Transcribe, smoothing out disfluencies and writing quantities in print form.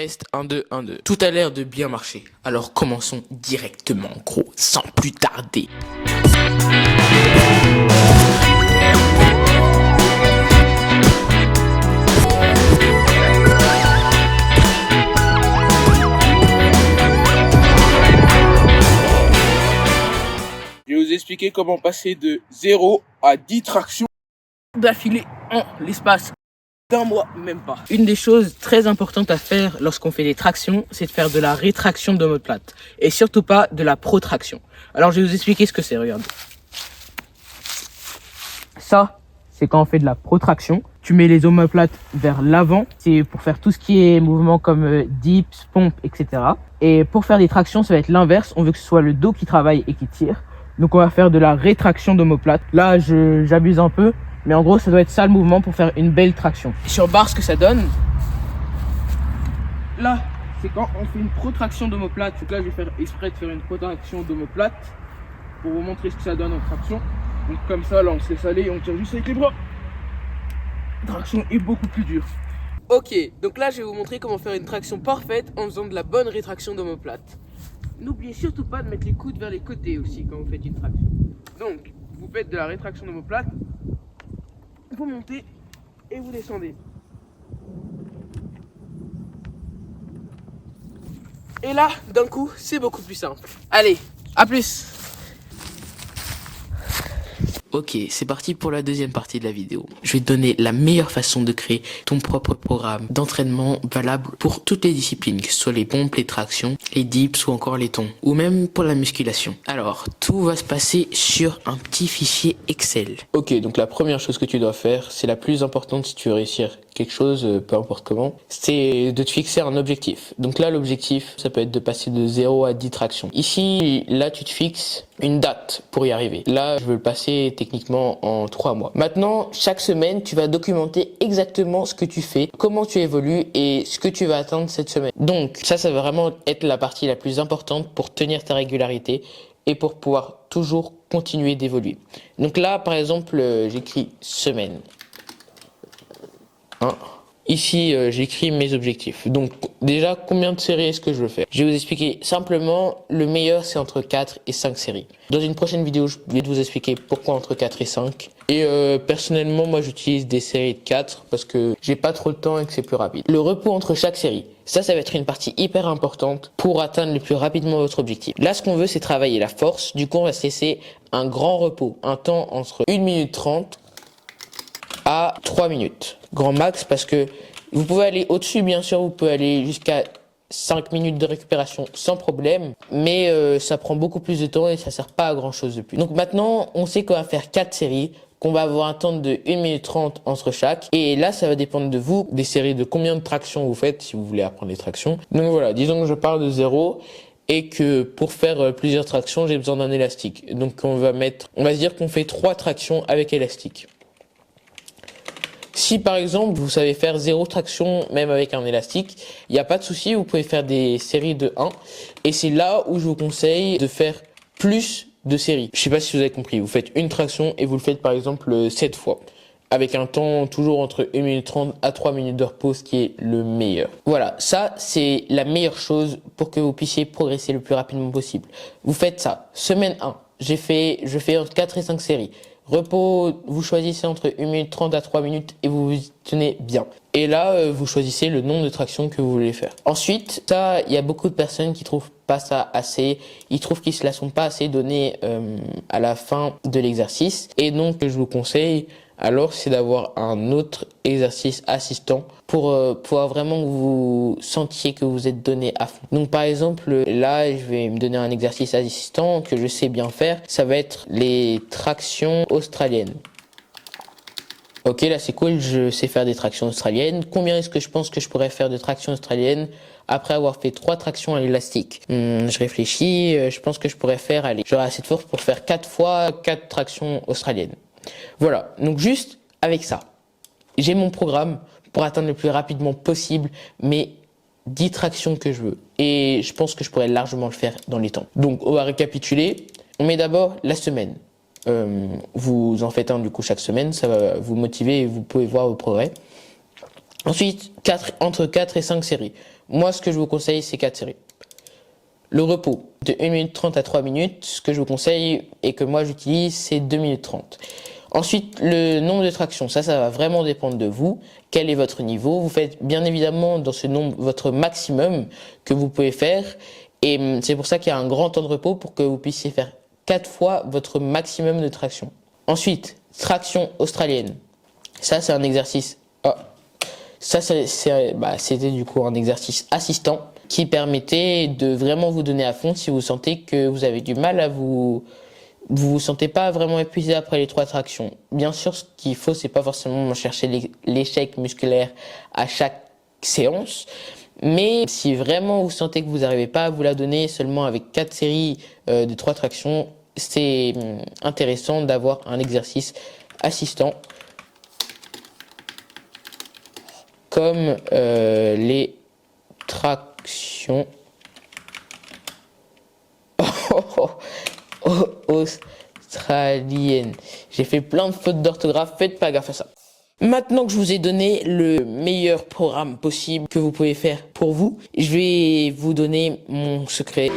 Test 1, 2, 1, 2. Tout a l'air de bien marcher. Alors commençons directement, gros, sans plus tarder. Je vais vous expliquer comment passer de 0 à 10 tractions d'affilée en l'espace d'un mois, même pas. Une des choses très importantes à faire lorsqu'on fait des tractions, c'est de faire de la rétraction d'omoplate. Et surtout pas de la protraction. Alors je vais vous expliquer ce que c'est, regardez. Ça, c'est quand on fait de la protraction. Tu mets les omoplates vers l'avant. C'est pour faire tout ce qui est mouvement comme dips, pompes, etc. Et pour faire des tractions, ça va être l'inverse. On veut que ce soit le dos qui travaille et qui tire. Donc on va faire de la rétraction d'omoplate. Là, j'abuse un peu. Mais en gros, ça doit être ça le mouvement pour faire une belle traction. Sur barre, ce que ça donne, là, c'est quand on fait une protraction d'omoplate. Donc là, je vais faire exprès de faire une protraction d'omoplate pour vous montrer ce que ça donne en traction. Donc comme ça, là, on se laisse aller et on tire juste avec les bras. La traction est beaucoup plus dure. Ok, donc là, je vais vous montrer comment faire une traction parfaite en faisant de la bonne rétraction d'omoplate. N'oubliez surtout pas de mettre les coudes vers les côtés aussi quand vous faites une traction. Donc, vous faites de la rétraction d'omoplate. Vous montez et vous descendez. Et là, d'un coup, c'est beaucoup plus simple. Allez, à plus. Ok, c'est parti pour la deuxième partie de la vidéo. Je vais te donner la meilleure façon de créer ton propre programme d'entraînement valable pour toutes les disciplines, que ce soit les pompes, les tractions, les dips ou encore les tons, ou même pour la musculation. Alors, tout va se passer sur un petit fichier Excel. Ok, donc la première chose que tu dois faire, c'est la plus importante si tu veux réussir quelque chose, peu importe comment, c'est de te fixer un objectif. Donc là, l'objectif, ça peut être de passer de 0 à 10 tractions. Ici, là, tu te fixes une date pour y arriver. Là, je veux le passer techniquement en 3 mois. Maintenant, chaque semaine, tu vas documenter exactement ce que tu fais, comment tu évolues et ce que tu vas atteindre cette semaine. Donc, ça va vraiment être la partie la plus importante pour tenir ta régularité et pour pouvoir toujours continuer d'évoluer. Donc là, par exemple, j'écris semaine. Ici, j'écris mes objectifs. Donc, déjà, combien de séries est-ce que je veux faire? Je vais vous expliquer simplement, le meilleur, c'est entre 4 et 5 séries. Dans une prochaine vidéo, je vais vous expliquer pourquoi entre 4 et 5. Et personnellement, moi, j'utilise des séries de 4 parce que j'ai pas trop le temps et que c'est plus rapide. Le repos entre chaque série, ça va être une partie hyper importante pour atteindre le plus rapidement votre objectif. Là, ce qu'on veut, c'est travailler la force. Du coup, on va se laisser un grand repos, un temps entre 1 minute 30 à 3 minutes. Grand max, parce que vous pouvez aller au-dessus, bien sûr, vous pouvez aller jusqu'à 5 minutes de récupération sans problème, mais ça prend beaucoup plus de temps et ça sert pas à grand chose de plus. Donc maintenant, on sait qu'on va faire 4 séries, qu'on va avoir un temps de 1 minute 30 entre chaque, et là, ça va dépendre de vous, des séries de combien de tractions vous faites, si vous voulez apprendre les tractions. Donc voilà, disons que je pars de 0, et que pour faire plusieurs tractions, j'ai besoin d'un élastique. Donc on va se dire qu'on fait 3 tractions avec élastique. Si par exemple vous savez faire 0 traction même avec un élastique, il n'y a pas de souci, vous pouvez faire des séries de 1 et c'est là où je vous conseille de faire plus de séries. Je sais pas si vous avez compris, vous faites une traction et vous le faites par exemple 7 fois avec un temps toujours entre 1 minute 30 à 3 minutes de repos, ce qui est le meilleur. Voilà, ça c'est la meilleure chose pour que vous puissiez progresser le plus rapidement possible. Vous faites ça, semaine 1, je fais entre 4 et 5 séries. Repos, vous choisissez entre 1 minute 30 à 3 minutes et vous vous tenez bien. Et là, vous choisissez le nombre de tractions que vous voulez faire. Ensuite, ça, il y a beaucoup de personnes qui trouvent pas ça assez. Ils trouvent qu'ils se la sont pas assez données à la fin de l'exercice. Et donc, je vous conseille, alors, c'est d'avoir un autre exercice assistant pour pouvoir vraiment que vous sentiez que vous êtes donné à fond. Donc par exemple, là, je vais me donner un exercice assistant que je sais bien faire. Ça va être les tractions australiennes. Ok, là c'est cool, je sais faire des tractions australiennes. Combien est-ce que je pense que je pourrais faire de tractions australiennes après avoir fait 3 tractions à l'élastique? Je réfléchis, je pense que je pourrais faire, allez, j'aurai assez de force pour faire 4 fois 4 tractions australiennes. Voilà, donc juste avec ça, j'ai mon programme pour atteindre le plus rapidement possible mes 10 tractions que je veux. Et je pense que je pourrais largement le faire dans les temps. Donc on va récapituler. On met d'abord la semaine. Vous en faites un du coup chaque semaine, ça va vous motiver et vous pouvez voir vos progrès. Ensuite, entre 4 et 5 séries. Moi, ce que je vous conseille, c'est 4 séries. Le repos, de 1 minute 30 à 3 minutes. Ce que je vous conseille et que moi j'utilise, c'est 2 minutes 30. Ensuite, le nombre de tractions, ça va vraiment dépendre de vous. Quel est votre niveau? Vous faites bien évidemment dans ce nombre votre maximum que vous pouvez faire. Et c'est pour ça qu'il y a un grand temps de repos pour que vous puissiez faire 4 fois votre maximum de traction. Ensuite, traction australienne. Ça, c'est un exercice. C'était du coup un exercice assistant qui permettait de vraiment vous donner à fond si vous sentez que vous avez du mal à vous sentez pas vraiment épuisé après les 3 tractions. Bien sûr, ce qu'il faut, c'est pas forcément chercher l'échec musculaire à chaque séance. Mais si vraiment vous sentez que vous n'arrivez pas à vous la donner seulement avec 4 séries de 3 tractions, c'est intéressant d'avoir un exercice assistant comme les tractions australiennes. J'ai fait plein de fautes d'orthographe, faites pas gaffe à ça. Maintenant que je vous ai donné le meilleur programme possible que vous pouvez faire pour vous, je vais vous donner mon secret.